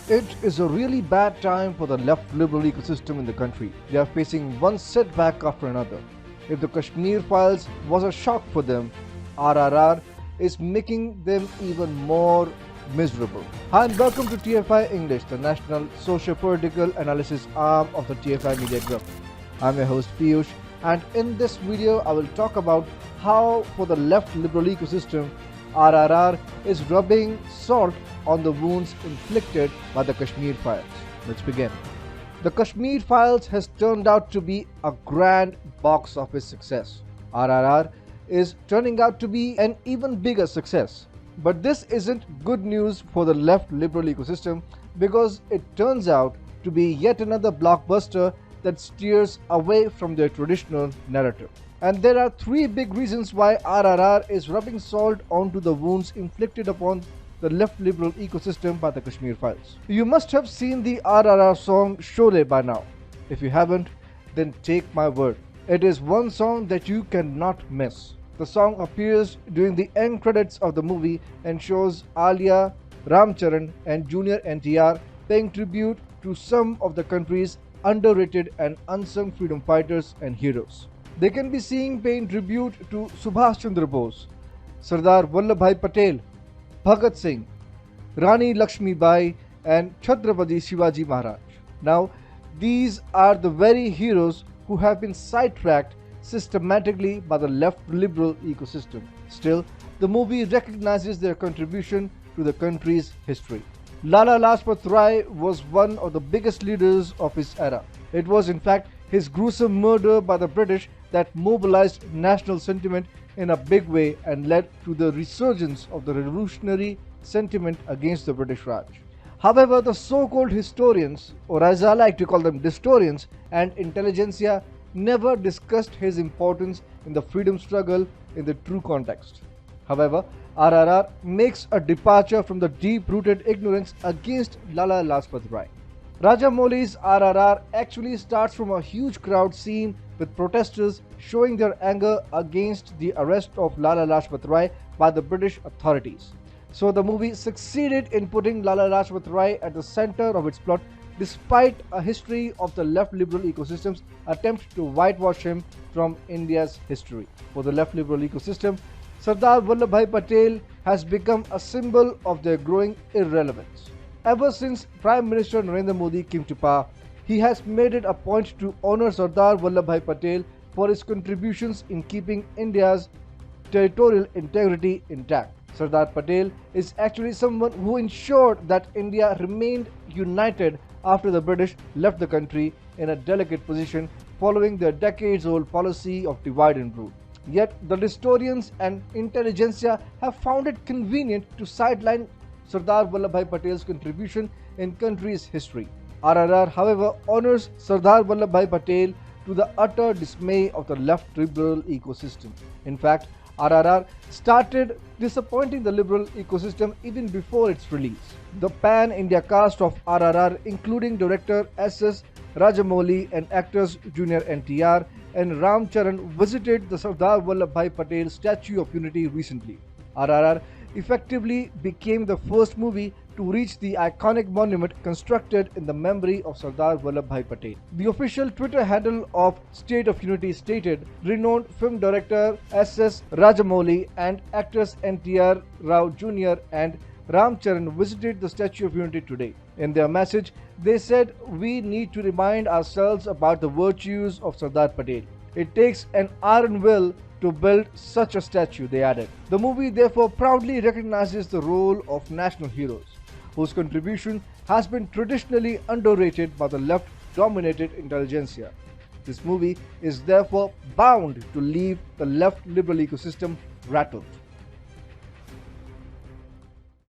It is a really bad time for the left liberal ecosystem in the country. They are facing one setback after another. If the Kashmir Files was a shock for them, RRR is making them even more miserable. Hi and welcome to TFI English, the national socio-political analysis arm of the TFI Media Group. I'm your host Piyush, and in this video I will talk about how for the left liberal ecosystem RRR is rubbing salt on the wounds inflicted by the Kashmir Files. Let's begin. The Kashmir Files has turned out to be a grand box office success. RRR is turning out to be an even bigger success. But this isn't good news for the left liberal ecosystem because it turns out to be yet another blockbuster that steers away from their traditional narrative. And there are three big reasons why RRR is rubbing salt onto the wounds inflicted upon the left liberal ecosystem by the Kashmir Files. You must have seen the RRR song Sholay by now. If you haven't, then take my word. It is one song that you cannot miss. The song appears during the end credits of the movie and shows Alia, Ramcharan and Junior NTR paying tribute to some of the country's underrated and unsung freedom fighters and heroes. They can be seen paying tribute to Subhash Chandra Bose, Sardar Vallabhbhai Patel, Bhagat Singh, Rani Lakshmi Bai and Chhatrapati Shivaji Maharaj. Now, these are the very heroes who have been sidetracked systematically by the left liberal ecosystem. Still, the movie recognizes their contribution to the country's history. Lala Lajpat Rai was one of the biggest leaders of his era. It was in fact his gruesome murder by the British that mobilized national sentiment in a big way and led to the resurgence of the revolutionary sentiment against the British Raj. However, the so-called historians, or as I like to call them distorians, and intelligentsia never discussed his importance in the freedom struggle in the true context. However, RRR makes a departure from the deep-rooted ignorance against Lala Lajpat Rai. Rajamouli's RRR actually starts from a huge crowd scene with protesters showing their anger against the arrest of Lala Lajpat Rai by the British authorities. So the movie succeeded in putting Lala Lajpat Rai at the center of its plot despite a history of the left liberal ecosystem's attempt to whitewash him from India's history. For the left liberal ecosystem, Sardar Vallabhbhai Patel has become a symbol of their growing irrelevance. Ever since Prime Minister Narendra Modi came to power, he has made it a point to honor Sardar Vallabhbhai Patel for his contributions in keeping India's territorial integrity intact. Sardar Patel is actually someone who ensured that India remained united after the British left the country in a delicate position following their decades-old policy of divide and rule. Yet the historians and intelligentsia have found it convenient to sideline Sardar Vallabhbhai Patel's contribution in country's history. RRR, however, honors Sardar Vallabhbhai Patel to the utter dismay of the left liberal ecosystem. In fact, RRR started disappointing the liberal ecosystem even before its release. The pan-India cast of RRR, including director S.S. Rajamouli and actors Junior NTR and Ramcharan, visited the Sardar Vallabhbhai Patel Statue of Unity recently. RRR effectively became the first movie to reach the iconic monument constructed in the memory of Sardar Vallabhbhai Patel. The official Twitter handle of State of Unity stated, renowned film director S.S. Rajamouli and actors NTR Rao Jr. and Ramcharan visited the Statue of Unity today. In their message, they said, "We need to remind ourselves about the virtues of Sardar Patel. It takes an iron will to build such a statue," they added. The movie therefore proudly recognizes the role of national heroes, whose contribution has been traditionally underrated by the left-dominated intelligentsia. This movie is therefore bound to leave the left liberal ecosystem rattled.